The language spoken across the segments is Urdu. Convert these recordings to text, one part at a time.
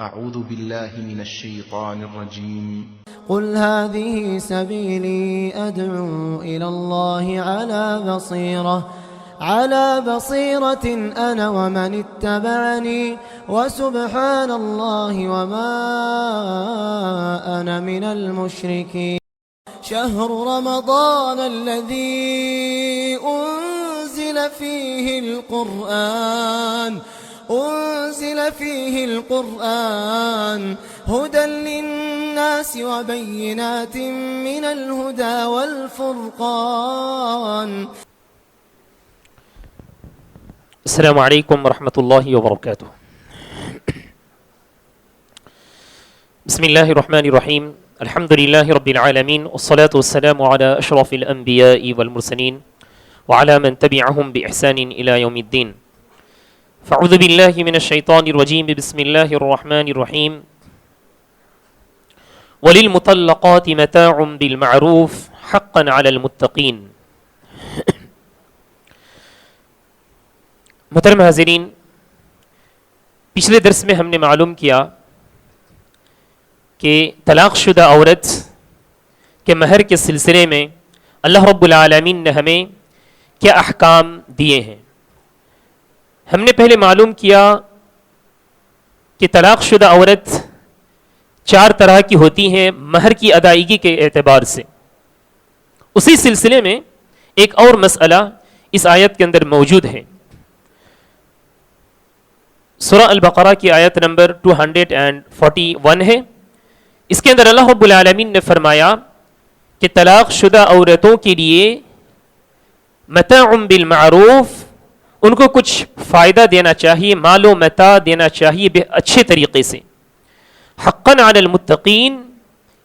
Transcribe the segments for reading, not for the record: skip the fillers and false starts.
أعوذ بالله من الشيطان الرجيم. قل هذه سبيلي أدعو إلى الله على بصيرة أنا ومن اتبعني وسبحان الله وما أنا من المشركين. شهر رمضان الذي أنزل فيه القرآن هدى للناس وبينات من الهدى والفرقان. السلام علیکم ورحمۃ اللہ وبرکاتہ. بسم اللہ الرحمن الرحیم. الحمد للہ رب العالمین والصلاة والسلام علی اشرف الانبیاء والمرسلین وعلی من تبعهم بإحسان الى یوم الدین. فاعوذ باللہ من الشیطان الرجیم. بسم اللہ الرحمن الرحیم. وللمطلقات متاع بالمعروف حقا علی المتقین. محترم حاضرین، پچھلے درس میں ہم نے معلوم کیا کہ طلاق شدہ عورت کے مہر کے سلسلے میں اللہ رب العالمین نے ہمیں کیا احکام دیے ہیں. ہم نے پہلے معلوم کیا کہ طلاق شدہ عورت 4 طرح کی ہوتی ہیں مہر کی ادائیگی کے اعتبار سے. اسی سلسلے میں ایک اور مسئلہ اس آیت کے اندر موجود ہے. سورہ البقرہ کی آیت نمبر 241 ہے. اس کے اندر اللہ رب العالمین نے فرمایا کہ طلاق شدہ عورتوں کے لیے متاع بالمعروف، ان کو کچھ فائدہ دینا چاہیے، مال و متاع دینا چاہیے اچھے طریقے سے. حقا علی المتقین،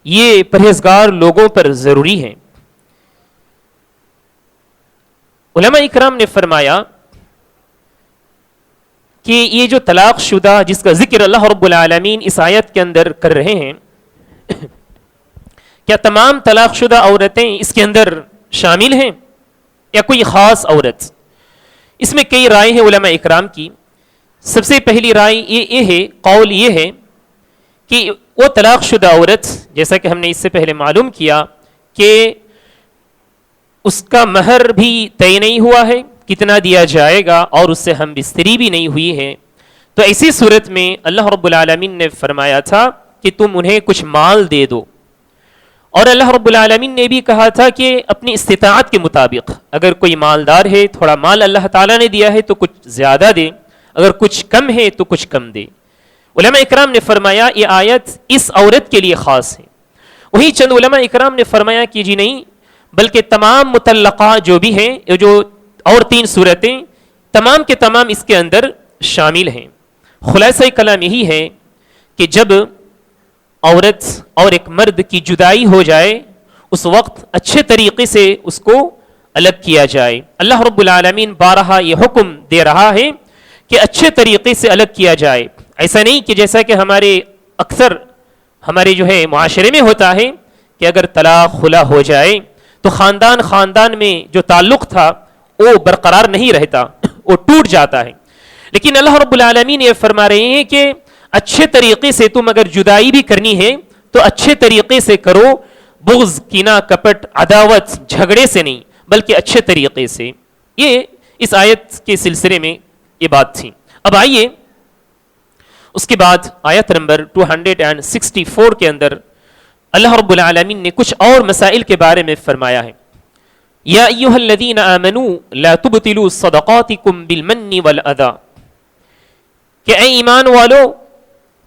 یہ پرہیزگار لوگوں پر ضروری ہے. علماء اکرام نے فرمایا کہ یہ جو طلاق شدہ جس کا ذکر اللہ رب العالمین اس آیت کے اندر کر رہے ہیں، کیا تمام طلاق شدہ عورتیں اس کے اندر شامل ہیں یا کوئی خاص عورت؟ اس میں کئی رائے ہیں علماء اکرام کی. سب سے پہلی رائے یہ ہے، قول یہ ہے کہ وہ طلاق شدہ عورت، جیسا کہ ہم نے اس سے پہلے معلوم کیا کہ اس کا مہر بھی طے نہیں ہوا ہے کتنا دیا جائے گا، اور اس سے ہم بستری بھی نہیں ہوئی ہے، تو ایسی صورت میں اللہ رب العالمین نے فرمایا تھا کہ تم انہیں کچھ مال دے دو. اور اللہ رب العالمین نے بھی کہا تھا کہ اپنی استطاعت کے مطابق، اگر کوئی مالدار ہے تھوڑا مال اللہ تعالیٰ نے دیا ہے تو کچھ زیادہ دے، اگر کچھ کم ہے تو کچھ کم دے. علماء اکرام نے فرمایا یہ آیت اس عورت کے لیے خاص ہے. وہی چند علماء اکرام نے فرمایا کہ جی نہیں، بلکہ تمام مطلقہ جو بھی ہیں، جو اور 3 صورتیں تمام کے تمام اس کے اندر شامل ہیں. خلاصہ کلام یہی ہے کہ جب عورت اور ایک مرد کی جدائی ہو جائے اس وقت اچھے طریقے سے اس کو الگ کیا جائے. اللہ رب العالمین بارہا یہ حکم دے رہا ہے کہ اچھے طریقے سے الگ کیا جائے. ایسا نہیں کہ جیسا کہ اکثر ہمارے جو ہے معاشرے میں ہوتا ہے کہ اگر طلاق خلا ہو جائے تو خاندان میں جو تعلق تھا وہ برقرار نہیں رہتا، وہ ٹوٹ جاتا ہے. لیکن اللہ رب العالمین یہ فرما رہے ہیں کہ اچھے طریقے سے تم اگر جدائی بھی کرنی ہے تو اچھے طریقے سے کرو، بغض، کینہ، کپٹ، عداوت، جھگڑے سے نہیں، بلکہ اچھے طریقے سے. یہ اس آیت کے سلسلے میں یہ بات تھی. اب آئیے اس کے بعد آیت نمبر 264 کے اندر اللہ رب العالمین نے کچھ اور مسائل کے بارے میں فرمایا ہے. یا ایھا الذین آمنوا لا تبطلوا صدقاتکم بالمن والاذی، کہ اے ایمان والو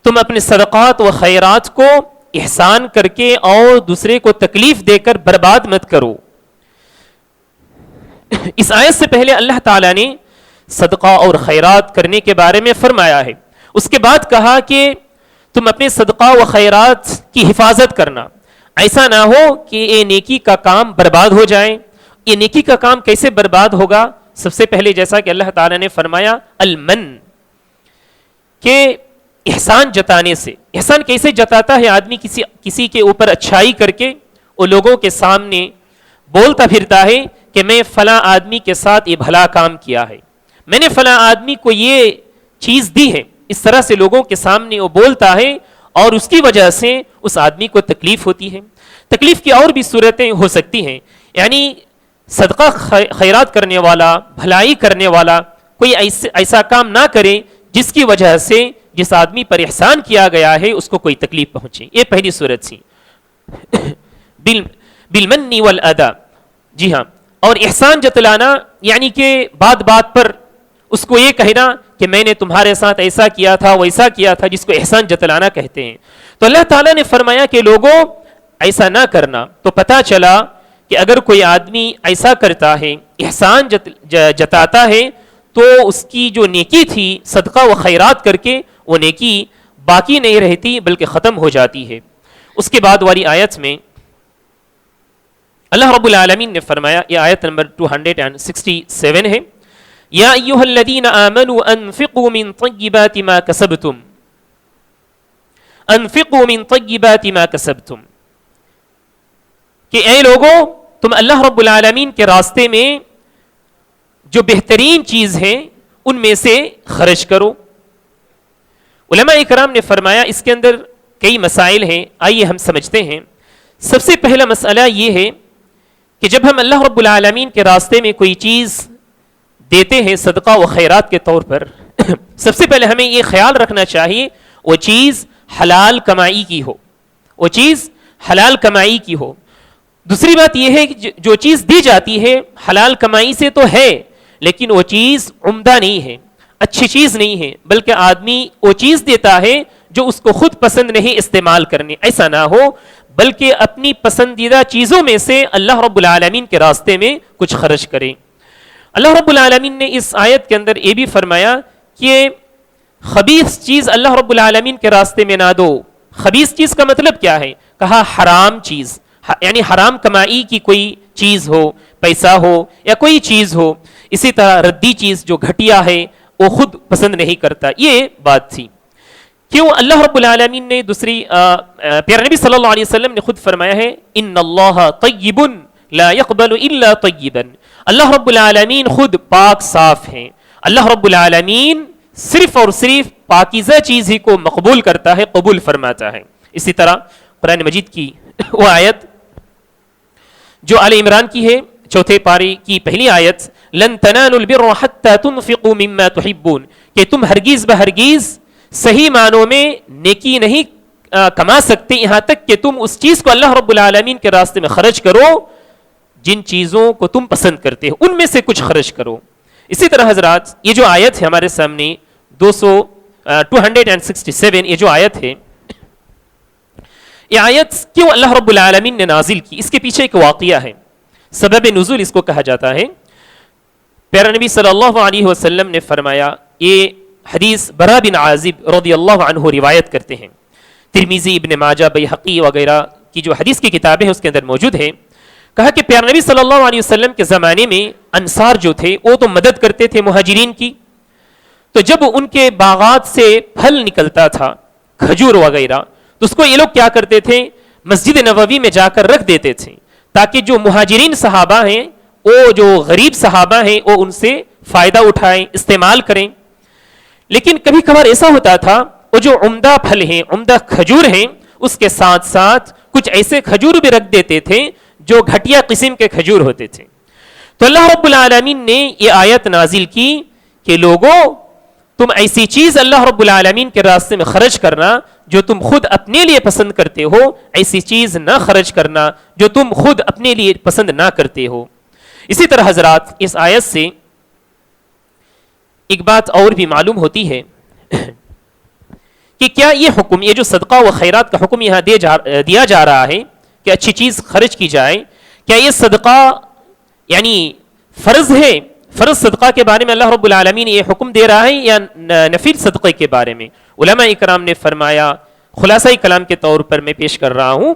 تم اپنے صدقات و خیرات کو احسان کر کے اور دوسرے کو تکلیف دے کر برباد مت کرو. اس آیت سے پہلے اللہ تعالیٰ نے صدقہ اور خیرات کرنے کے بارے میں فرمایا ہے. اس کے بعد کہا کہ تم اپنے صدقہ و خیرات کی حفاظت کرنا، ایسا نہ ہو کہ یہ نیکی کا کام برباد ہو جائے. یہ نیکی کا کام کیسے برباد ہوگا؟ سب سے پہلے جیسا کہ اللہ تعالیٰ نے فرمایا المن، کہ احسان جتانے سے. احسان کیسے جتاتا ہے آدمی؟ کسی کے اوپر اچھائی کر کے وہ لوگوں کے سامنے بولتا پھرتا ہے کہ میں فلاں آدمی کے ساتھ یہ بھلا کام کیا ہے، میں نے فلاں آدمی کو یہ چیز دی ہے، اس طرح سے لوگوں کے سامنے وہ بولتا ہے اور اس کی وجہ سے اس آدمی کو تکلیف ہوتی ہے. تکلیف کی اور بھی صورتیں ہو سکتی ہیں. یعنی صدقہ خیرات کرنے والا، بھلائی کرنے والا کوئی ایسا کام نہ کرے جس کی وجہ سے جس آدمی پر احسان کیا گیا ہے اس کو کوئی تکلیف پہنچے. یہ پہلی صورت تھی. بالمن والادا، جی ہاں، اور احسان جتلانا یعنی کہ بات بات پر اس کو یہ کہنا کہ میں نے تمہارے ساتھ ایسا کیا تھا ویسا کیا تھا، جس کو احسان جتلانا کہتے ہیں. تو اللہ تعالیٰ نے فرمایا کہ لوگوں ایسا نہ کرنا. تو پتہ چلا کہ اگر کوئی آدمی ایسا کرتا ہے، احسان جتاتا ہے، تو اس کی جو نیکی تھی صدقہ و خیرات کر کے وہ نیکی باقی نہیں رہتی بلکہ ختم ہو جاتی ہے. اس کے بعد والی آیت میں اللہ رب العالمین نے فرمایا، یہ آیت نمبر 267 ہے، یا ایھا الذین آمنوا انفقوا من طیبات ما کسبتم، انفقوا من طیبات ما کسبتم، کہ اے لوگوں تم اللہ رب العالمین کے راستے میں جو بہترین چیز ہے ان میں سے خرچ کرو. علماء اکرام نے فرمایا اس کے اندر کئی مسائل ہیں، آئیے ہم سمجھتے ہیں. سب سے پہلا مسئلہ یہ ہے کہ جب ہم اللہ رب العالمین کے راستے میں کوئی چیز دیتے ہیں صدقہ و خیرات کے طور پر، سب سے پہلے ہمیں یہ خیال رکھنا چاہیے وہ چیز حلال کمائی کی ہو، وہ چیز حلال کمائی کی ہو. دوسری بات یہ ہے کہ جو چیز دی جاتی ہے حلال کمائی سے تو ہے، لیکن وہ چیز عمدہ نہیں ہے، اچھی چیز نہیں ہے، بلکہ آدمی وہ چیز دیتا ہے جو اس کو خود پسند نہیں استعمال کرنے. ایسا نہ ہو، بلکہ اپنی پسندیدہ چیزوں میں سے اللہ رب العالمین کے راستے میں کچھ خرچ کریں. اللہ رب العالمین نے اس آیت کے اندر یہ بھی فرمایا کہ خبیث چیز اللہ رب العالمین کے راستے میں نہ دو. خبیث چیز کا مطلب کیا ہے؟ کہا حرام چیز، یعنی حرام کمائی کی کوئی چیز ہو، پیسہ ہو یا کوئی چیز ہو. اسی طرح ردی چیز جو گھٹیا ہے وہ خود پسند نہیں کرتا. یہ بات تھی. کیوں اللہ رب العالمین نے دوسری پیارے نبی صلی اللہ علیہ وسلم نے خود فرمایا ہے ان اللہ طیب لا يقبل الا طیبا، اللہ رب العالمین خود پاک صاف ہیں. اللہ رب العالمین صرف اور صرف پاکیزہ چیز ہی کو مقبول کرتا ہے، قبول فرماتا ہے. اسی طرح قرآن مجید کی وہ آیت جو آل عمران کی ہے، چوتھے پارے کی پہلی آیت، لن تنالوا البر حتى تنفقوا مما تحبون، کہ تم ہرگز بہرگز صحیح معنوں میں نیکی نہیں کما سکتے یہاں تک کہ تم اس چیز کو اللہ رب العالمین کے راستے میں خرچ کرو جن چیزوں کو تم پسند کرتے ہو، ان میں سے کچھ خرچ کرو. اسی طرح حضرات یہ جو آیت ہے ہمارے سامنے 267، یہ جو آیت ہے، یہ آیت کیوں اللہ رب العالمین نے نازل کی؟ اس کے پیچھے ایک واقعہ ہے، سبب نزول اس کو کہا جاتا ہے. پیارا نبی صلی اللہ علیہ وسلم نے فرمایا، یہ حدیث برا بن عازب رضی اللہ عنہ روایت کرتے ہیں، ترمذی، ابن ماجہ، بیہقی وغیرہ کی جو حدیث کی کتابیں ہیں اس کے اندر موجود ہیں. کہا کہ پیارا نبی صلی اللہ علیہ وسلم کے زمانے میں انصار جو تھے وہ تو مدد کرتے تھے مہاجرین کی، تو جب ان کے باغات سے پھل نکلتا تھا کھجور وغیرہ تو اس کو یہ لوگ کیا کرتے تھے، مسجد نبوی میں جا کر رکھ دیتے تھے تاکہ جو مہاجرین صحابہ ہیں، وہ جو غریب صحابہ ہیں، وہ ان سے فائدہ اٹھائیں، استعمال کریں. لیکن کبھی کبھار ایسا ہوتا تھا وہ جو عمدہ پھل ہیں، عمدہ کھجور ہیں، اس کے ساتھ ساتھ کچھ ایسے کھجور بھی رکھ دیتے تھے جو گھٹیا قسم کے کھجور ہوتے تھے. تو اللہ رب العالمین نے یہ آیت نازل کی کہ لوگوں تم ایسی چیز اللہ رب العالمین کے راستے میں خرچ کرنا جو تم خود اپنے لیے پسند کرتے ہو، ایسی چیز نہ خرچ کرنا جو تم خود اپنے لیے پسند نہ کرتے ہو. اسی طرح حضرات اس آیت سے ایک بات اور بھی معلوم ہوتی ہے کہ کیا یہ حکم، یہ جو صدقہ و خیرات کا حکم یہاں دیا جا رہا ہے کہ اچھی چیز خرچ کی جائے، کیا یہ صدقہ یعنی فرض ہے؟ فرض صدقہ کے بارے میں اللہ رب العالمین یہ حکم دے رہا ہے یا نفل صدقے کے بارے میں؟ علماء اکرام نے فرمایا، خلاصہ کلام کے طور پر میں پیش کر رہا ہوں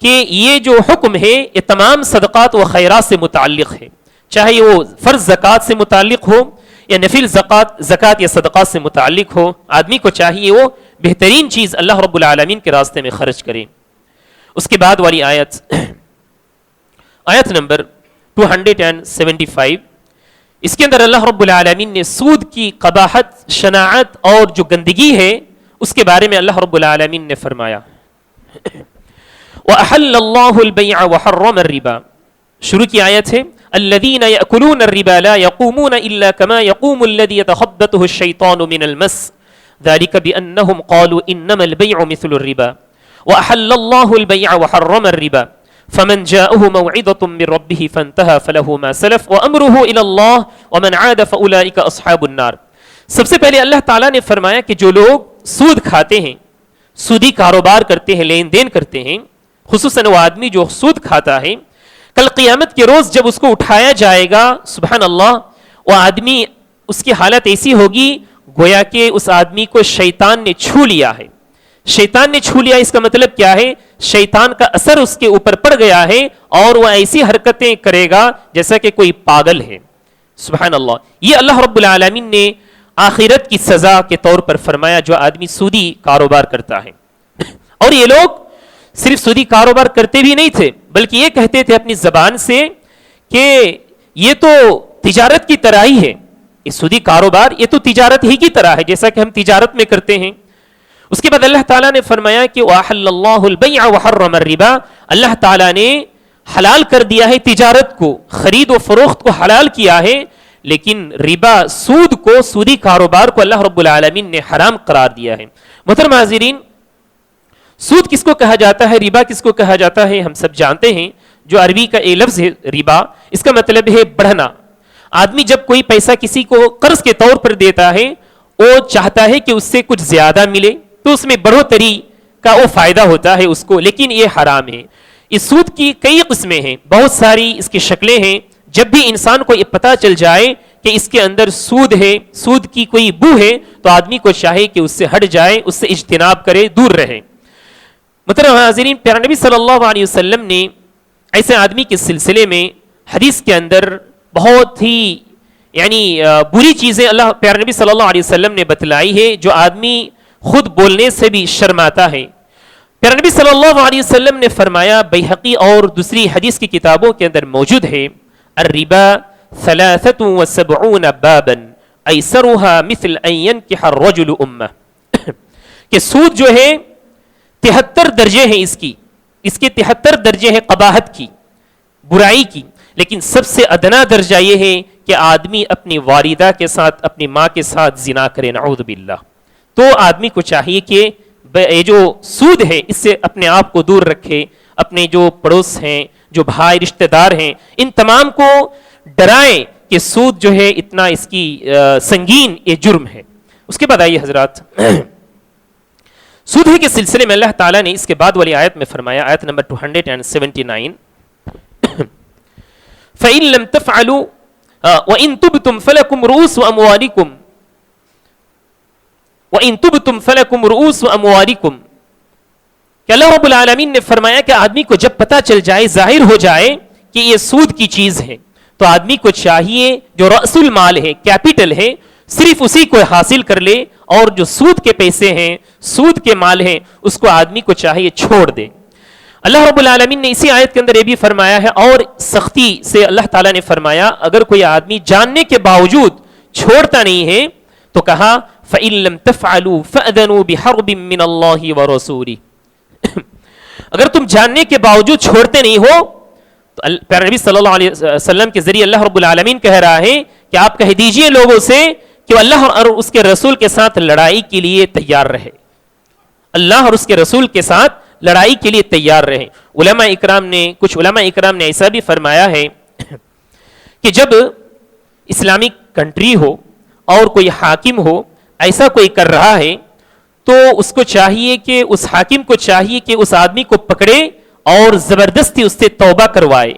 کہ یہ جو حکم ہے یہ تمام صدقات و خیرات سے متعلق ہے، چاہے وہ فرض زکوٰۃ سے متعلق ہو یا نفل زکوٰۃ یا صدقات سے متعلق ہو. آدمی کو چاہیے وہ بہترین چیز اللہ رب العالمین کے راستے میں خرچ کرے. اس کے بعد والی آیت، آیت نمبر 275، اس کے اندر اللہ رب العالمین نے سود کی قباحت، شناعت اور جو گندگی ہے اس کے بارے میں اللہ رب العالمین نے فرمایا وَأَحَلَّ اللَّهُ الْبَيْعَ وَحَرَّمَ الرِّبَا. شروع کی آیت ہے الَّذِينَ يَأْكُلُونَ الرِّبَا لَا يَقُومُونَ إِلَّا كَمَا يَقُومُ الَّذِي يَتَخَبَّطُهُ الشَّيْطَانُ مِنَ الْمَسِّ ذَلِكَ بِأَنَّهُمْ قَالُوا إِنَّمَا الْبَيْعُ مِثْلُ الرِّبَا وَأَحَلَّ اللَّهُ الْبَيْعَ وَحَرَّمَ الرِّبَا فمن جاءه موعظة من ربه فانتهى فله ما سلف وأمره إلى الله ومن عاد فأولئك أصحاب النار. سب سے پہلے اللہ تعالیٰ نے فرمایا کہ جو لوگ سود کھاتے ہیں، سودی کاروبار کرتے ہیں، لین دین کرتے ہیں، خصوصاً وہ آدمی جو سود کھاتا ہے، کل قیامت کے روز جب اس کو اٹھایا جائے گا سبحان اللہ، وہ آدمی اس کی حالت ایسی ہوگی گویا کہ اس آدمی کو شیطان نے چھو لیا ہے. شیطان نے چھو لیا اس کا مطلب کیا ہے؟ شیطان کا اثر اس کے اوپر پڑ گیا ہے اور وہ ایسی حرکتیں کرے گا جیسا کہ کوئی پاگل ہے. سبحان اللہ. یہ اللہ رب العالمین نے آخرت کی سزا کے طور پر فرمایا جو آدمی سودی کاروبار کرتا ہے. اور یہ لوگ صرف سودی کاروبار کرتے بھی نہیں تھے بلکہ یہ کہتے تھے اپنی زبان سے کہ یہ تو تجارت کی طرح ہی ہے، یہ سودی کاروبار یہ تو تجارت ہی کی طرح ہے جیسا کہ ہم تجارت میں کرتے ہیں. اس کے بعد اللہ تعالیٰ نے فرمایا کہ وَأَحَلَّ اللَّهُ الْبَيْعَ وَحَرَّمَ الرِّبَا. اللہ تعالیٰ نے حلال کر دیا ہے تجارت کو، خرید و فروخت کو حلال کیا ہے، لیکن ربا، سود کو، سودی کاروبار کو اللہ رب العالمین نے حرام قرار دیا ہے. محترم حاضرین، سود کس کو کہا جاتا ہے، ربا کس کو کہا جاتا ہے، ہم سب جانتے ہیں. جو عربی کا یہ لفظ ہے ربا، اس کا مطلب ہے بڑھنا. آدمی جب کوئی پیسہ کسی کو قرض کے طور پر دیتا ہے، وہ چاہتا ہے کہ اس سے کچھ زیادہ ملے تو اس میں بڑھوتری کا وہ فائدہ ہوتا ہے اس کو، لیکن یہ حرام ہے. اس سود کی کئی قسمیں ہیں، بہت ساری اس کی شکلیں ہیں. جب بھی انسان کو یہ پتا چل جائے کہ اس کے اندر سود ہے، سود کی کوئی بو ہے، تو آدمی کو چاہے کہ اس سے ہٹ جائے، اس سے اجتناب کرے، دور رہے. مطلب حاضرین، پیارے نبی صلی اللہ علیہ وسلم نے ایسے آدمی کے سلسلے میں حدیث کے اندر بہت ہی بری چیزیں اللہ پیارے نبی صلی اللہ علیہ وسلم نے بتلائی ہے جو آدمی خود بولنے سے بھی شرماتا ہے. پیارے نبی صلی اللہ علیہ وسلم نے فرمایا، بیہقی اور دوسری حدیث کی کتابوں کے اندر موجود ہے، الربا 73 بابا ایسرها مثل ان ينكح الرجل امه. کہ سود جو ہے 73 درجے ہیں، اس کے 73 درجے ہیں قباحت کی، برائی کی، لیکن سب سے ادنا درجہ یہ ہے کہ آدمی اپنی والدہ کے ساتھ، اپنی ماں کے ساتھ زنا کرے، نعوذ باللہ. تو آدمی کو چاہیے کہ یہ جو سود ہے اس سے اپنے آپ کو دور رکھے، اپنے جو پڑوس ہیں، جو بھائی رشتہ دار ہیں، ان تمام کو ڈرائیں کہ سود جو ہے اتنا اس کی سنگین یہ جرم ہے. اس کے بعد آئیے حضرات، سود کے سلسلے میں اللہ تعالیٰ نے اس کے بعد والی آیت میں فرمایا، آیت نمبر 279، فَإِن لَمْ تَفْعَلُوا وَإِن تُبْتُمْ فَلَكُمْ رُؤُوسُ أَمْوَالِكُمْ وَإِن تُبْتُمْ فَلَكُمْ رُؤُوسُ أَمْوَالِكُمْ. کہ اللہ رب العالمین نے فرمایا کہ آدمی کو جب پتہ چل جائے، ظاہر ہو جائے کہ یہ سود کی چیز ہے، تو آدمی کو چاہیے جو رأس المال ہے، کیپٹل ہے، صرف اسی کو حاصل کر لے، اور جو سود کے پیسے ہیں، سود کے مال ہیں، اس کو آدمی کو چاہیے چھوڑ دے. اللہ رب العالمین نے اسی آیت کے اندر یہ بھی فرمایا ہے، اور سختی سے اللہ تعالیٰ نے فرمایا اگر کوئی آدمی جاننے کے باوجود چھوڑتا نہیں ہے تو کہا فَإِن لَمْ تَفْعَلُوا فَأْذَنُوا بِحَرْبٍ مِّنَ اللَّهِ وَرَسُولِهِ. اگر تم جاننے کے باوجود چھوڑتے نہیں ہو تو پیارے نبی صلی اللہ علیہ وسلم کے ذریعے اللہ رب العالمین کہہ رہا ہے کہ آپ کہہ دیجئے لوگوں سے کہ اللہ اور اس کے رسول کے ساتھ لڑائی کے لیے تیار رہے، اللہ اور اس کے رسول کے ساتھ لڑائی کے لیے تیار رہے. کچھ علماء اکرام نے ایسا بھی فرمایا ہے کہ جب اسلامک کنٹری ہو اور کوئی حاکم ہو ایسا کوئی کر رہا ہے تو اس کو چاہیے کہ اس حاکم کو چاہیے کہ اس آدمی کو پکڑے اور زبردستی اس سے توبہ کروائے.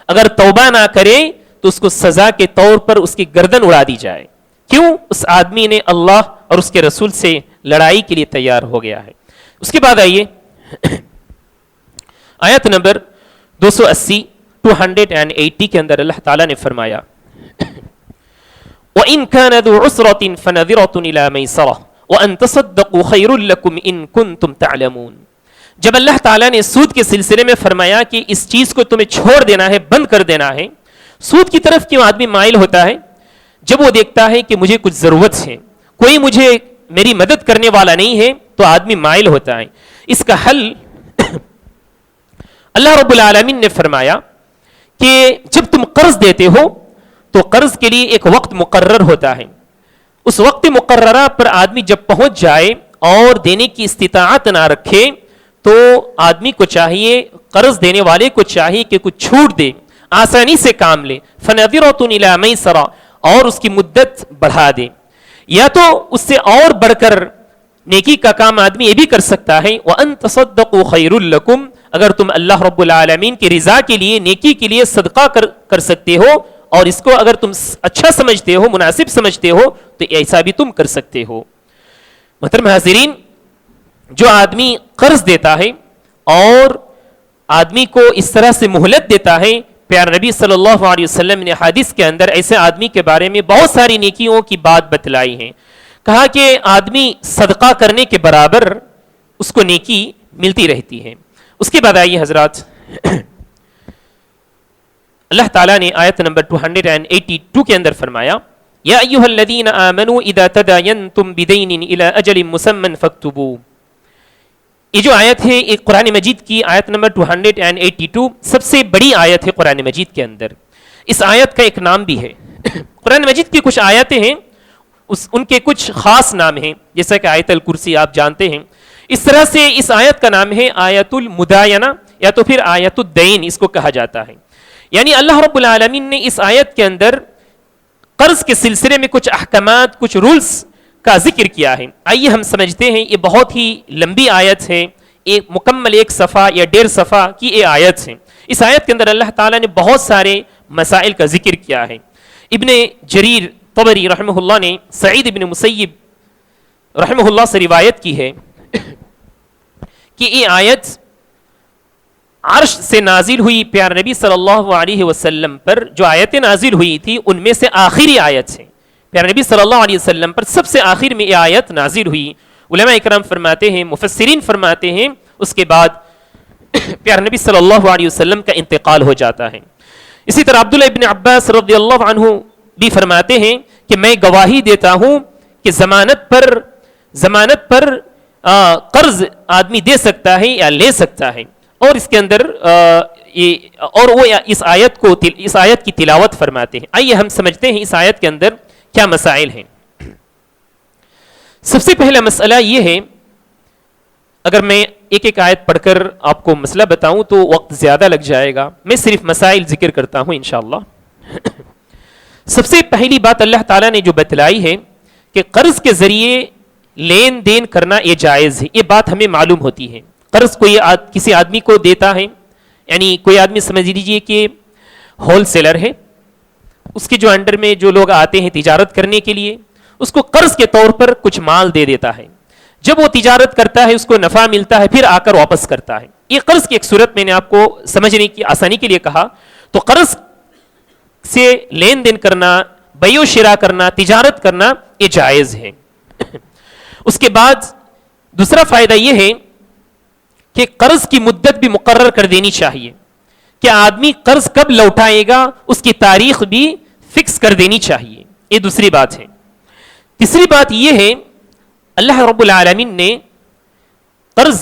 اگر توبہ نہ کرے تو اس کو سزا کے طور پر اس کی گردن اڑا دی جائے. کیوں؟ اس آدمی نے اللہ اور اس کے رسول سے لڑائی کے لیے تیار ہو گیا ہے. اس کے بعد آئیے آیت نمبر 280 کے اندر اللہ تعالیٰ نے فرمایا وَإِن كَانَ ذُو عُسْرَةٍ فَنَذِرَةٌ إِلَى مَيْسَرَةٍ وَأَن تَصَدَّقُوا خَيْرٌ لَكُمْ إِن كُنتُمْ تَعْلَمُونَ. جب اللہ تعالیٰ نے سود کے سلسلے میں فرمایا کہ اس چیز کو تمہیں چھوڑ دینا ہے، بند کر دینا ہے، سود کی طرف کیوں آدمی مائل ہوتا ہے؟ جب وہ دیکھتا ہے کہ مجھے کچھ ضرورت ہے, کوئی مجھے میری مدد کرنے والا نہیں ہے, تو آدمی مائل ہوتا ہے. اس کا حل اللہ رب العالمین نے فرمایا کہ جب تم قرض دیتے ہو تو قرض کے لیے ایک وقت مقرر ہوتا ہے. اس وقت مقررہ پر آدمی جب پہنچ جائے اور دینے کی استطاعت نہ رکھے تو آدمی کو چاہیے, قرض دینے والے کو چاہیے کہ کچھ چھوٹ دے, آسانی سے کام لے. فَنَظِرَةٌ إِلَىٰ مَيْسَرَةٍ, اور اس کی مدت بڑھا دے. یا تو اس سے اور بڑھ کر نیکی کا کام آدمی یہ بھی کر سکتا ہے, وَأَن تَصَدَّقُوا خَيْرٌ لَكُمْ, اگر تم اللہ رب العالمین کی رضا کے لیے, نیکی کے لیے صدقہ کر سکتے ہو اور اس کو اگر تم اچھا سمجھتے ہو, مناسب سمجھتے ہو, تو ایسا بھی تم کر سکتے ہو. محترم حاضرین, جو آدمی قرض دیتا ہے اور آدمی کو اس طرح سے مہلت دیتا ہے, پیار نبی صلی اللہ علیہ وسلم نے حدیث کے اندر ایسے آدمی کے بارے میں بہت ساری نیکیوں کی بات بتلائی ہے. کہا کہ آدمی صدقہ کرنے کے برابر اس کو نیکی ملتی رہتی ہے. اس کے بعد آئیے حضرات, اللہ تعالیٰ نے آیت نمبر 282 کے اندر فرمایا, یا ایھا الذین آمنوا اذا تداینتم بدین الی اجل مسمى فاکتبوا. یہ جو آیت ہے ایک قرآن مجید کی آیت نمبر 282 سب سے بڑی آیت ہے قرآن مجید کے اندر. اس آیت کا ایک نام بھی ہے. قرآن مجید کی کچھ آیتیں ہیں, ان کے کچھ خاص نام ہیں, جیسا کہ آیت الکرسی آپ جانتے ہیں. اس طرح سے اس آیت کا نام ہے آیت المداینہ یا تو پھر آیت الدین اس کو کہا جاتا ہے. یعنی اللہ رب العالمین نے اس آیت کے اندر قرض کے سلسلے میں کچھ احکامات, کچھ رولز کا ذکر کیا ہے. آئیے ہم سمجھتے ہیں. یہ بہت ہی لمبی آیت ہے, ایک مکمل 1 صفحہ یا 1.5 صفحہ کی یہ آیت ہے. اس آیت کے اندر اللہ تعالیٰ نے بہت سارے مسائل کا ذکر کیا ہے. ابن جریر طبری رحمہ اللہ نے سعید ابن مسیب رحمہ اللہ سے روایت کی ہے کہ یہ آیت عرش سے نازل ہوئی پیار نبی صلی اللہ علیہ وسلم پر. جو آیتیں نازل ہوئی تھی ان میں سے آخری آیت ہے. پیار نبی صلی اللہ علیہ وسلم پر سب سے آخر میں یہ آیت نازل ہوئی. علماء اکرام فرماتے ہیں, مفسرین فرماتے ہیں, اس کے بعد پیار نبی صلی اللہ علیہ وسلم کا انتقال ہو جاتا ہے. اسی طرح عبداللہ ابن عباس رضی اللہ عنہ بھی فرماتے ہیں کہ میں گواہی دیتا ہوں کہ ضمانت پر قرض آدمی دے سکتا ہے یا لے سکتا ہے. اور اس کے اندر اور وہ اس آیت کی تلاوت فرماتے ہیں. آئیے ہم سمجھتے ہیں اس آیت کے اندر کیا مسائل ہیں. سب سے پہلا مسئلہ یہ ہے, اگر میں ایک ایک آیت پڑھ کر آپ کو مسئلہ بتاؤں تو وقت زیادہ لگ جائے گا, میں صرف مسائل ذکر کرتا ہوں انشاءاللہ. سب سے پہلی بات اللہ تعالیٰ نے جو بتلائی ہے کہ قرض کے ذریعے لین دین کرنا یہ جائز ہے. یہ بات ہمیں معلوم ہوتی ہے. قرض کوئی کسی آدمی کو دیتا ہے, یعنی کوئی آدمی سمجھ لیجئے کہ ہول سیلر ہے, اس کے جو انڈر میں جو لوگ آتے ہیں تجارت کرنے کے لیے, اس کو قرض کے طور پر کچھ مال دے دیتا ہے. جب وہ تجارت کرتا ہے اس کو نفع ملتا ہے, پھر آ کر واپس کرتا ہے. یہ قرض کی ایک صورت میں نے آپ کو سمجھنے کی آسانی کے لیے کہا. تو قرض سے لین دین کرنا, بیع و شراء کرنا, تجارت کرنا یہ جائز ہے. اس کے بعد دوسرا فائدہ یہ ہے کہ قرض کی مدت بھی مقرر کر دینی چاہیے کہ آدمی قرض کب لوٹائے گا اس کی تاریخ بھی فکس کر دینی چاہیے. یہ دوسری بات ہے. تیسری بات یہ ہے اللہ رب العالمین نے قرض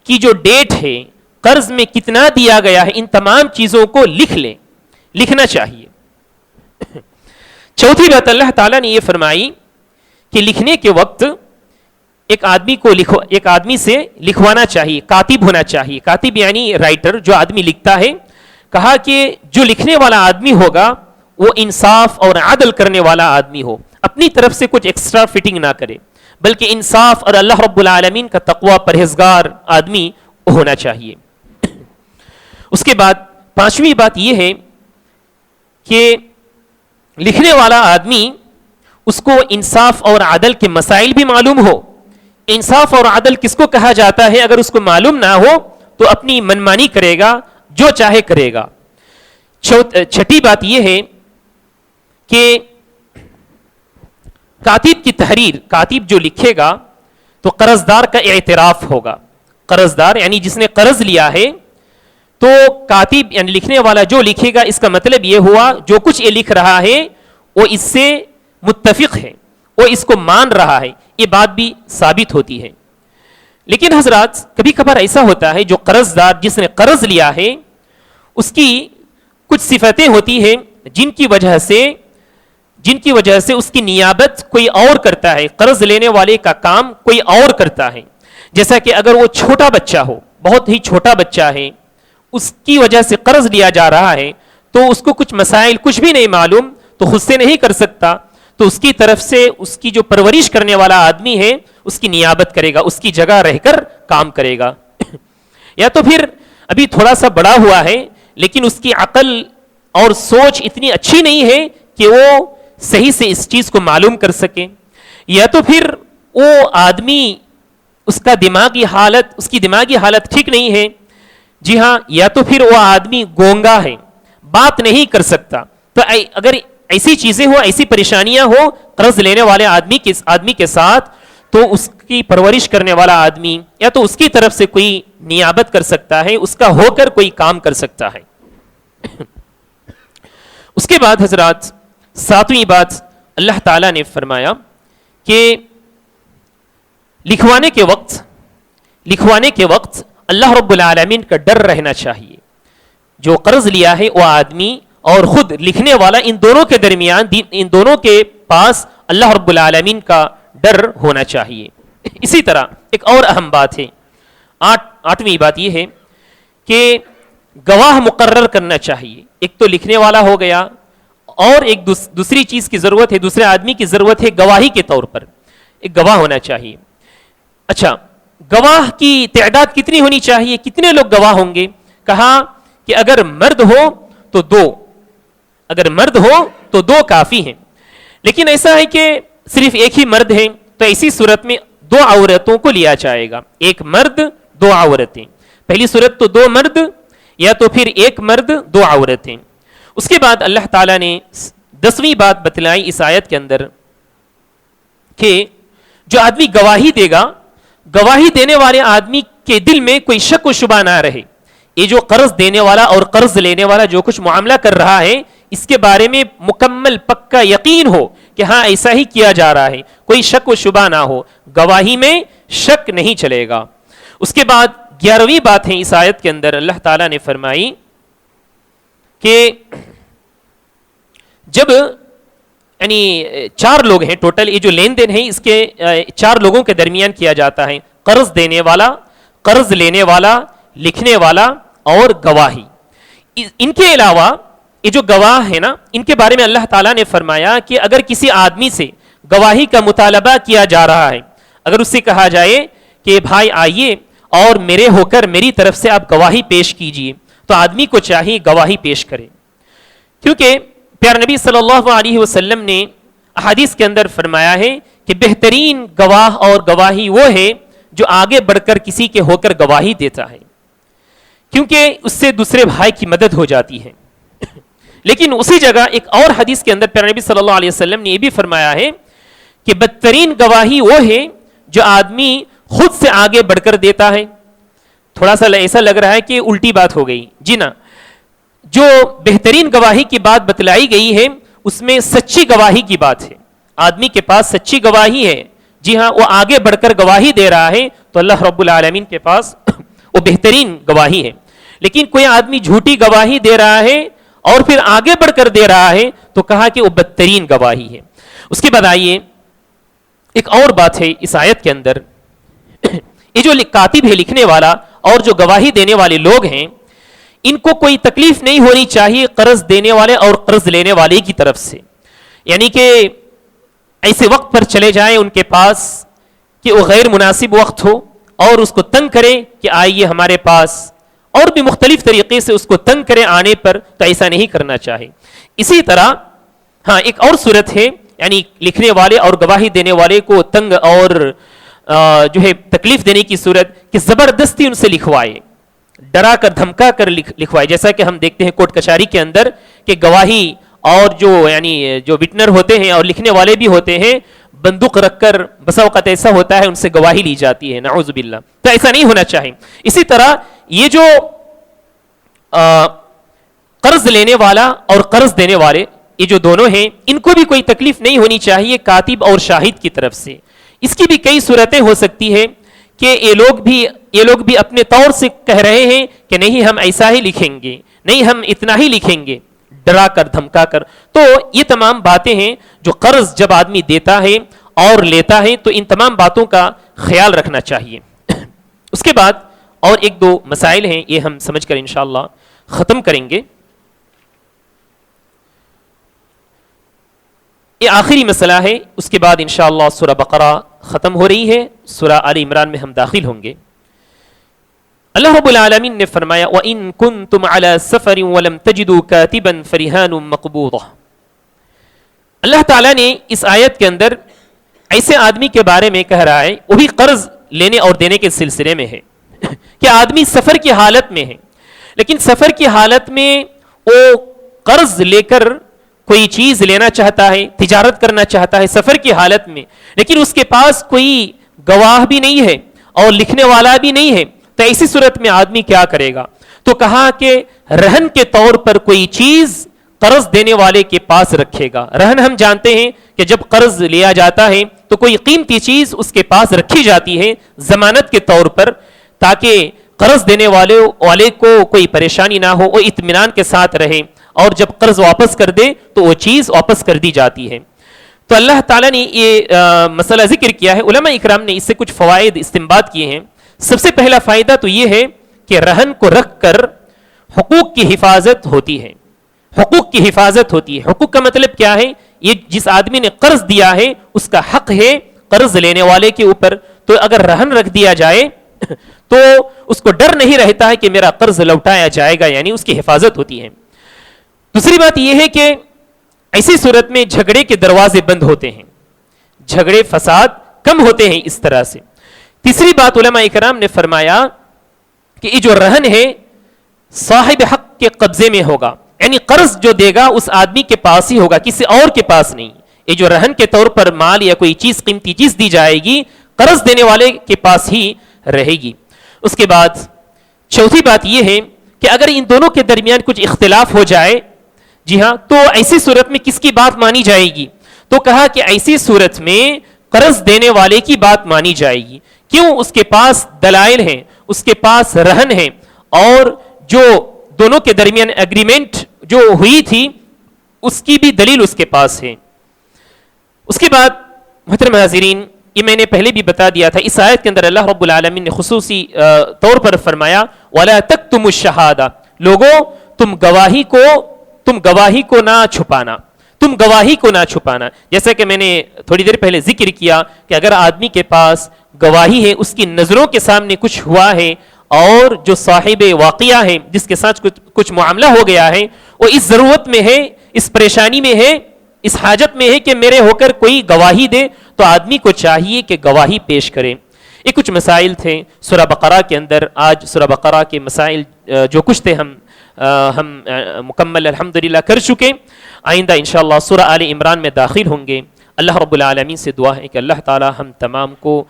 کی جو ڈیٹ ہے, قرض میں کتنا دیا گیا ہے, ان تمام چیزوں کو لکھنا چاہیے. چوتھی بات اللہ تعالیٰ نے یہ فرمائی کہ لکھنے کے وقت ایک آدمی سے لکھوانا چاہیے, کاتب ہونا چاہیے. کاتب یعنی رائٹر, جو آدمی لکھتا ہے. کہا کہ جو لکھنے والا آدمی ہوگا وہ انصاف اور عدل کرنے والا آدمی ہو, اپنی طرف سے کچھ ایکسٹرا فٹنگ نہ کرے, بلکہ انصاف اور اللہ رب العالمین کا تقوی پرہیزگار آدمی ہونا چاہیے. اس کے بعد پانچویں بات یہ ہے کہ لکھنے والا آدمی اس کو انصاف اور عدل کے مسائل بھی معلوم ہو. انصاف اور عدل کس کو کہا جاتا ہے, اگر اس کو معلوم نہ ہو تو اپنی منمانی کرے گا, جو چاہے کرے گا. چھٹی بات یہ ہے کہ کاتب کی تحریر, کاتب جو لکھے گا تو قرضدار کا اعتراف ہوگا. قرضدار یعنی جس نے قرض لیا ہے, تو کاتب یعنی لکھنے والا جو لکھے گا, اس کا مطلب یہ ہوا جو کچھ یہ لکھ رہا ہے وہ اس سے متفق ہے، وہ اس کو مان رہا ہے، یہ بات بھی ثابت ہوتی ہے۔ لیکن حضرات کبھی کبھار ایسا ہوتا ہے جو قرض دار جس نے قرض لیا ہے اس کی کچھ صفتیں ہوتی ہیں جن کی وجہ سے اس کی نیابت کوئی اور کرتا ہے، قرض لینے والے کا کام کوئی اور کرتا ہے۔ جیسا کہ اگر وہ چھوٹا بچہ ہو، بہت ہی چھوٹا بچہ ہے، اس کی وجہ سے قرض لیا جا رہا ہے تو اس کو کچھ مسائل کچھ بھی نہیں معلوم تو خود سے نہیں کر سکتا، تو اس کی طرف سے اس کی جو پرورش کرنے والا آدمی ہے اس کی نیابت کرے گا، اس کی جگہ رہ کر کام کرے گا۔ یا تو پھر ابھی تھوڑا سا بڑا ہوا ہے لیکن اس کی عقل اور سوچ اتنی اچھی نہیں ہے کہ وہ صحیح سے اس چیز کو معلوم کر سکے، یا تو پھر وہ آدمی اس کی دماغی حالت ٹھیک نہیں ہے، جی ہاں، یا تو پھر وہ آدمی گونگا ہے، بات نہیں کر سکتا۔ تو اگر ایسی چیزیں ہو، ایسی پریشانیاں ہو قرض لینے والے آدمی کے ساتھ، تو اس کی پرورش کرنے والا آدمی یا تو اس کی طرف سے کوئی نیابت کر سکتا ہے، اس کا ہو کر کوئی کام کر سکتا ہے۔ اس کے بعد حضرات 7ویں بات اللہ تعالیٰ نے فرمایا کہ لکھوانے کے وقت اللہ رب العالمین کا ڈر رہنا چاہیے۔ جو قرض لیا ہے وہ آدمی اور خود لکھنے والا، ان دونوں کے درمیان، ان دونوں کے پاس اللہ رب العالمین کا ڈر ہونا چاہیے۔ اسی طرح ایک اور اہم بات ہے، 8ویں بات یہ ہے کہ گواہ مقرر کرنا چاہیے۔ ایک تو لکھنے والا ہو گیا، اور ایک دوسری چیز کی ضرورت ہے، دوسرے آدمی کی ضرورت ہے گواہی کے طور پر، ایک گواہ ہونا چاہیے۔ اچھا، گواہ کی تعداد کتنی ہونی چاہیے؟ کتنے لوگ گواہ ہوں گے؟ کہا کہ اگر مرد ہو تو دو کافی ہیں، لیکن ایسا ہے کہ صرف ایک ہی مرد ہے تو ایسی صورت میں 2 عورتوں کو لیا جائے گا، ایک مرد 2 عورتیں۔ پہلی صورت تو 2 مرد، یا تو پھر ایک مرد 2 عورتیں۔ اس کے بعد اللہ تعالیٰ نے 10ویں بات بتلائی اس آیت کے اندر کہ جو آدمی گواہی دے گا، گواہی دینے والے آدمی کے دل میں کوئی شک و شبہ نہ رہے۔ یہ جو قرض دینے والا اور قرض لینے والا جو کچھ معاملہ کر رہا ہے اس کے بارے میں مکمل پکا یقین ہو کہ ہاں ایسا ہی کیا جا رہا ہے، کوئی شک و شبہ نہ ہو، گواہی میں شک نہیں چلے گا۔ اس کے بعد 11ویں بات ہے اس آیت کے اندر اللہ تعالیٰ نے فرمائی کہ جب یعنی 4 لوگ ہیں ٹوٹل، یہ جو لین دین ہے اس کے 4 لوگوں کے درمیان کیا جاتا ہے، قرض دینے والا، قرض لینے والا، لکھنے والا اور گواہی۔ ان کے علاوہ یہ جو گواہ ہے نا، ان کے بارے میں اللہ تعالیٰ نے فرمایا کہ اگر کسی آدمی سے گواہی کا مطالبہ کیا جا رہا ہے، اگر اس سے کہا جائے کہ بھائی آئیے اور میرے ہو کر میری طرف سے آپ گواہی پیش کیجئے، تو آدمی کو چاہیے گواہی پیش کرے، کیونکہ پیارے نبی صلی اللہ علیہ وسلم نے احادیث کے اندر فرمایا ہے کہ بہترین گواہ اور گواہی وہ ہے جو آگے بڑھ کر کسی کے ہو کر گواہی دیتا ہے، کیونکہ اس سے دوسرے بھائی کی مدد ہو جاتی ہے۔ لیکن اسی جگہ ایک اور حدیث کے اندر پیارے نبی صلی اللہ علیہ وسلم نے یہ بھی فرمایا ہے کہ بدترین گواہی وہ ہے جو آدمی خود سے آگے بڑھ کر دیتا ہے۔ تھوڑا سا ایسا لگ رہا ہے کہ الٹی بات ہو گئی، جی نا، جو بہترین گواہی کی بات بتلائی گئی ہے اس میں سچی گواہی کی بات ہے، آدمی کے پاس سچی گواہی ہے، جی ہاں، وہ آگے بڑھ کر گواہی دے رہا ہے تو اللہ رب العالمین کے پاس وہ بہترین گواہی ہے۔ لیکن کوئی آدمی جھوٹی گواہی دے رہا ہے اور پھر آگے بڑھ کر دے رہا ہے تو کہا کہ وہ بدترین گواہی ہے۔ اس کے بعد آئیے ایک اور بات ہے اس آیت کے اندر، یہ جو کاتب ہے، لکھنے والا، اور جو گواہی دینے والے لوگ ہیں، ان کو کوئی تکلیف نہیں ہونی چاہیے قرض دینے والے اور قرض لینے والے کی طرف سے، یعنی کہ ایسے وقت پر چلے جائیں ان کے پاس کہ وہ غیر مناسب وقت ہو اور اس کو تنگ کریں کہ آئیے ہمارے پاس، اور بھی مختلف طریقے سے اس کو تنگ کریں آنے پر، تو ایسا نہیں کرنا چاہیے۔ اسی طرح ہاں ایک اور صورت ہے، یعنی لکھنے والے اور گواہی دینے والے کو تنگ اور جو ہے تکلیف دینے کی صورت کہ زبردستی ان سے لکھوائے، ڈرا کر دھمکا کر لکھوائے، جیسا کہ ہم دیکھتے ہیں کورٹ کچہری کے اندر کہ گواہی اور جو یعنی جو وٹنر ہوتے ہیں اور لکھنے والے بھی ہوتے ہیں، بندوق رکھ کر بسا اوقات ایسا ہوتا ہے ان سے گواہی لی جاتی ہے، نعوذ باللہ، تو ایسا نہیں ہونا چاہیے۔ اسی طرح یہ جو قرض لینے والا اور قرض دینے والے یہ جو دونوں ہیں ان کو بھی کوئی تکلیف نہیں ہونی چاہیے کاتب اور شاہد کی طرف سے. اس کی بھی کئی صورتیں ہو سکتی ہیں کہ یہ لوگ بھی اپنے طور سے کہہ رہے ہیں کہ نہیں ہم ایسا ہی لکھیں گے, نہیں ہم اتنا ہی لکھیں گے, ڈرا کر دھمکا کر. تو یہ تمام باتیں ہیں جو قرض جب آدمی دیتا ہے اور لیتا ہے تو ان تمام باتوں کا خیال رکھنا چاہیے. اس کے بعد اور ایک دو مسائل ہیں, یہ ہم سمجھ کر انشاءاللہ ختم کریں گے. یہ آخری مسئلہ ہے, اس کے بعد انشاءاللہ سورہ بقرہ ختم ہو رہی ہے, سورہ آل عمران میں ہم داخل ہوں گے. اللہ رب العالمین نے فرمایا وَإِن كُنتُمْ عَلَى سَفَرٍ وَلَمْ تَجِدُوا كَاتِبًا فَرِهَانٌ مَقْبُوضَةٌ. اللہ تعالیٰ نے اس آیت کے اندر ایسے آدمی کے بارے میں کہہ رہا ہے, وہ بھی قرض لینے اور دینے کے سلسلے میں ہے, کہ آدمی سفر کی حالت میں ہے, لیکن سفر کی حالت میں وہ قرض لے کر کوئی چیز لینا چاہتا ہے, تجارت کرنا چاہتا ہے سفر کی حالت میں, لیکن اس کے پاس کوئی گواہ بھی نہیں ہے اور لکھنے والا بھی نہیں ہے. تو ایسی صورت میں آدمی کیا کرے گا؟ تو کہا کہ رہن کے طور پر کوئی چیز قرض دینے والے کے پاس رکھے گا. رہن ہم جانتے ہیں کہ جب قرض لیا جاتا ہے تو کوئی قیمتی چیز اس کے پاس رکھی جاتی ہے ضمانت کے طور پر, تاکہ قرض دینے والے کو کوئی پریشانی نہ ہو, وہ اطمینان کے ساتھ رہے, اور جب قرض واپس کر دے تو وہ چیز واپس کر دی جاتی ہے. تو اللہ تعالیٰ نے یہ مسئلہ ذکر کیا ہے. علماء اکرام نے اس سے کچھ فوائد استنباط کیے ہیں. سب سے پہلا فائدہ تو یہ ہے کہ رہن کو رکھ کر حقوق کی حفاظت ہوتی ہے. حقوق کی حفاظت ہوتی ہے. حقوق کا مطلب کیا ہے؟ یہ جس آدمی نے قرض دیا ہے اس کا حق ہے قرض لینے والے کے اوپر. تو اگر رہن رکھ دیا جائے تو اس کو ڈر نہیں رہتا ہے کہ میرا قرض لوٹایا جائے گا, یعنی اس کی حفاظت ہوتی ہے. دوسری بات یہ ہے کہ ایسی صورت میں جھگڑے کے دروازے بند ہوتے ہیں, جھگڑے فساد کم ہوتے ہیں اس طرح سے. تیسری بات علماء اکرام نے فرمایا کہ یہ جو رہن ہے صاحب حق کے قبضے میں ہوگا, یعنی قرض جو دے گا اس آدمی کے پاس ہی ہوگا, کسی اور کے پاس نہیں. یہ جو رہن کے طور پر مال یا کوئی چیز قیمتی چیز دی جائے گی قرض دینے والے کے پاس ہی رہے گی. اس کے بعد چوتھی بات یہ ہے کہ اگر ان دونوں کے درمیان کچھ اختلاف ہو جائے, جی ہاں, تو ایسی صورت میں کس کی بات مانی جائے گی؟ تو کہا کہ ایسی صورت میں قرض دینے والے کی بات مانی جائے گی. کیوں؟ اس کے پاس دلائل ہیں, اس کے پاس رہن ہے, اور جو دونوں کے درمیان ایگریمنٹ جو ہوئی تھی اس کی بھی دلیل اس کے پاس ہے. اس کے بعد محترم حاضرین, یہ میں نے پہلے بھی بتا دیا تھا, اس آیت کے اندر اللہ رب العالمین نے خصوصی طور پر فرمایا وَلَا تَكْتُمُوا الشَّهَادَةَ, لوگوں تم گواہی کو نہ چھپانا, تم گواہی کو نہ چھپانا. جیسا کہ میں نے تھوڑی دیر پہلے ذکر کیا کہ اگر آدمی کے پاس گواہی ہے, اس کی نظروں کے سامنے کچھ ہوا ہے, اور جو صاحب واقعہ ہے جس کے ساتھ کچھ معاملہ ہو گیا ہے وہ اس ضرورت میں ہے, اس پریشانی میں ہے, اس حاجت میں ہے کہ میرے ہو کر کوئی گواہی دے, تو آدمی کو چاہیے کہ گواہی پیش کرے. یہ کچھ مسائل تھے سورہ بقرہ کے اندر. آج سورہ بقرہ کے مسائل جو کچھ تھے ہم مکمل الحمدللہ کر چکے. آئندہ انشاءاللہ سورہ آل عمران میں داخل ہوں گے. اللہ رب العالمین سے دعا ہے کہ اللہ تعالی ہم تمام کو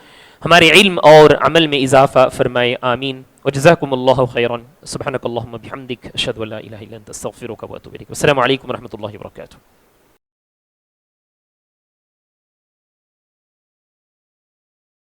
ہمارے علم اور عمل میں اضافہ فرمائے. آمین. وجزاکم اللہ خیرا. سبحانک اللہم بحمدک اشہد ان لا الہ الا انت استغفرک واتوب الیک. السلام علیکم ورحمۃ اللہ وبرکاتہ.